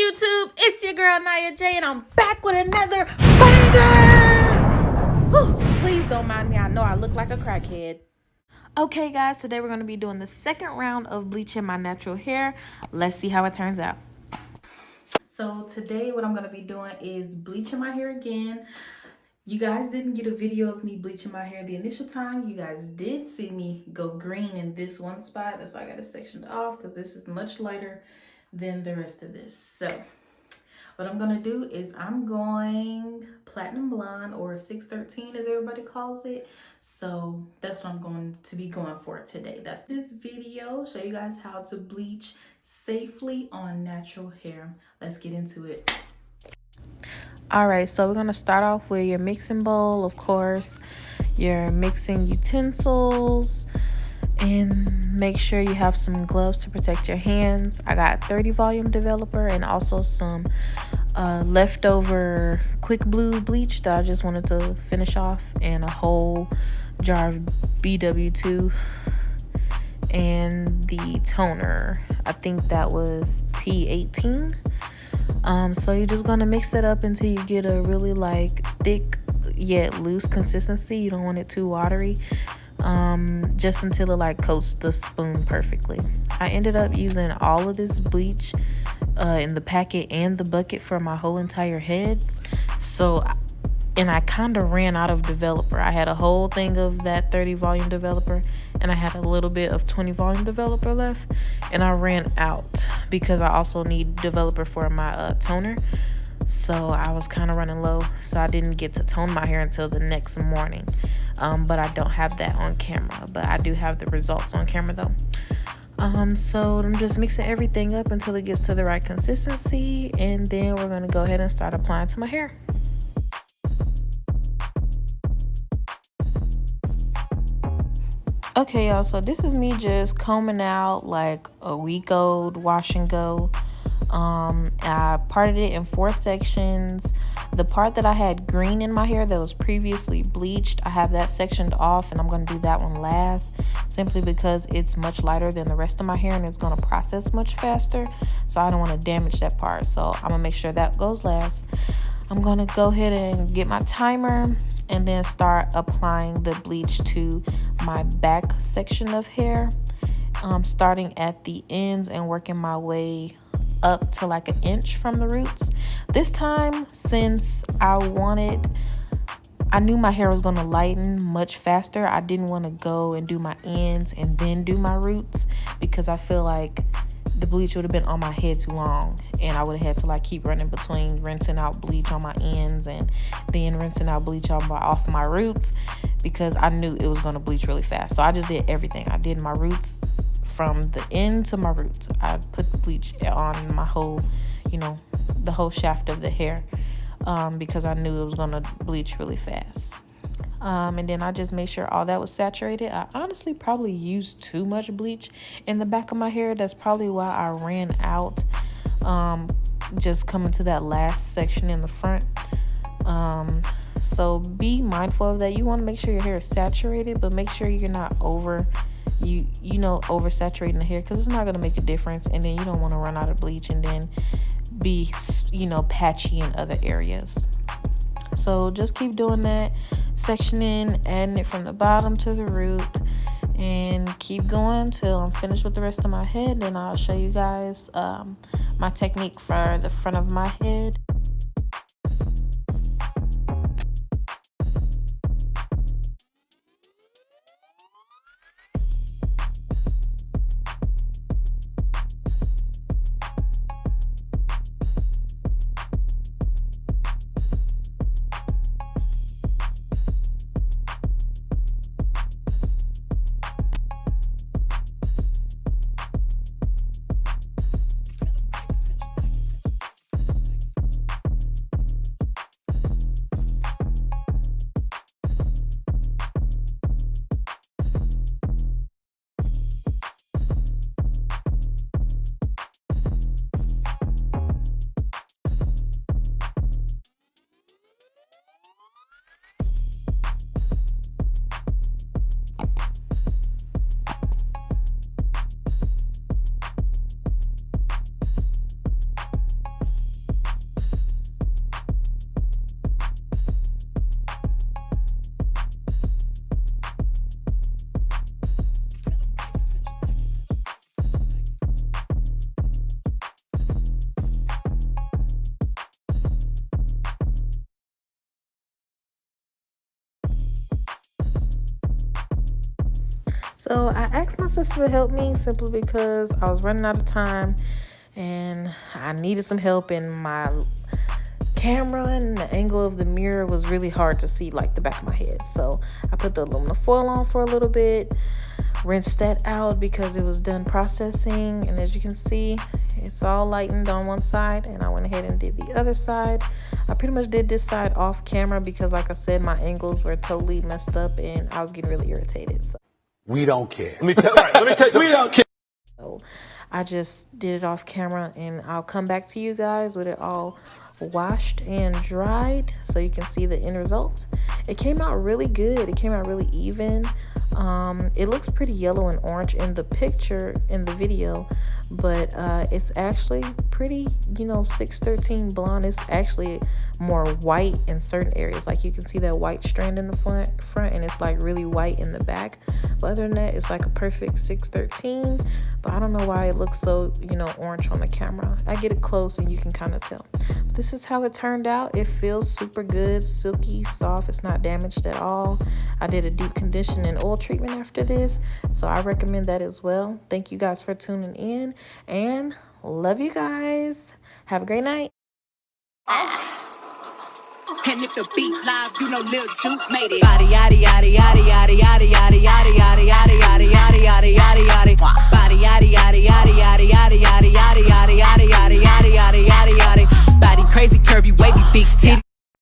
YouTube? It's your girl Naya J, and I'm back with another banger. Whew, please don't mind me. I know I look like a crackhead. Okay, guys, today we're going to be doing the second round of bleaching my natural hair. Let's see how it turns out. So today what I'm going to be doing is bleaching my hair again. You guys didn't get a video of me bleaching my hair the initial time. You guys did see me go green in this one spot. That's why I got it sectioned off, because this is much lighter than the rest of this. So what I'm gonna do is I'm going platinum blonde, or 613 as everybody calls it. So that's what I'm going to be going for today. That's this video. Show you guys how to bleach safely on natural hair. Let's get into it. Alright, so we're going to start off with your mixing bowl, of course, your mixing utensils, and make sure you have some gloves to protect your hands. I got 30 volume developer and also some leftover quick blue bleach that I just wanted to finish off, and a whole jar of BW2 and the toner. I think that was T18. So you're just going to mix it up until you get a really thick yet loose consistency. You don't want it too watery, just until it coats the spoon perfectly. I ended up using all of this bleach in the packet and the bucket for my whole entire head. And I kind of ran out of developer. I had a whole thing of that 30 volume developer, and I had a little bit of 20 volume developer left, and I ran out because I also need developer for my toner. So I was kind of running low, so I didn't get to tone my hair until the next morning. But I don't have that on camera, but I do have the results on camera though. So I'm just mixing everything up until it gets to the right consistency, and then we're going to go ahead and start applying to my hair. Okay, y'all, so this is me just combing out a week old wash and go. I parted it in 4 sections. The part that I had green in my hair that was previously bleached, I have that sectioned off, and I'm going to do that one last, simply because it's much lighter than the rest of my hair and it's going to process much faster, so I don't want to damage that part. So I'm going to make sure that goes last. I'm going to go ahead and get my timer and then start applying the bleach to my back section of hair, starting at the ends and working my way up to an inch from the roots. This time, since I knew my hair was going to lighten much faster, I didn't want to go and do my ends and then do my roots, because I feel like the bleach would have been on my head too long, and I would have had to keep running between rinsing out bleach on my ends and then rinsing out bleach off my roots, because I knew it was going to bleach really fast. So I just did everything. I did my roots from the end to my roots. I put the bleach on my whole, the whole shaft of the hair, because I knew it was going to bleach really fast. And then I just made sure all that was saturated. I honestly probably used too much bleach in the back of my hair. That's probably why I ran out, just coming to that last section in the front. So be mindful of that. You want to make sure your hair is saturated, but make sure you're not oversaturating the hair, because it's not going to make a difference, and then you don't want to run out of bleach and then be patchy in other areas. So just keep doing that, sectioning, adding it from the bottom to the root, and keep going till I'm finished with the rest of my head. Then I'll show you guys my technique for the front of my head. So I asked my sister to help me simply because I was running out of time and I needed some help, and my camera and the angle of the mirror was really hard to see like the back of my head. So I put the aluminum foil on for a little bit, rinsed that out because it was done processing, and as you can see, it's all lightened on one side, and I went ahead and did the other side. I pretty much did this side off camera because, like I said, my angles were totally messed up and I was getting really irritated. So we don't care. Let me tell you something. We don't care. So I just did it off camera, and I'll come back to you guys with it all washed and dried so you can see the end result. It came out really good. It came out really even. It looks pretty yellow and orange in the picture in the video, but it's actually pretty, 613 blonde. It's actually more white in certain areas. Like you can see that white strand in the front, and it's like really white in the back. But other than that, it's like a perfect 613. But I don't know why it looks so, orange on the camera. I get it close and you can kind of tell. But this is how it turned out. It feels super good, silky, soft. It's not damaged at all. I did a deep condition and oil treatment after this, so I recommend that as well. Thank you guys for tuning in, and love you guys. Have a great night. And if the beat live, Lil Juke made it. Body yaddy yaddy yaddy yaddy yaddy yaddy yaddy yaddy yaddy yaddy yaddy yaddy yaddy yaddy. Body yaddy yaddy yaddy yaddy yaddy yaddy yaddy yaddy yaddy yaddy yaddy yaddy yaddy yaddy. Body crazy, curvy, wavy, big titty.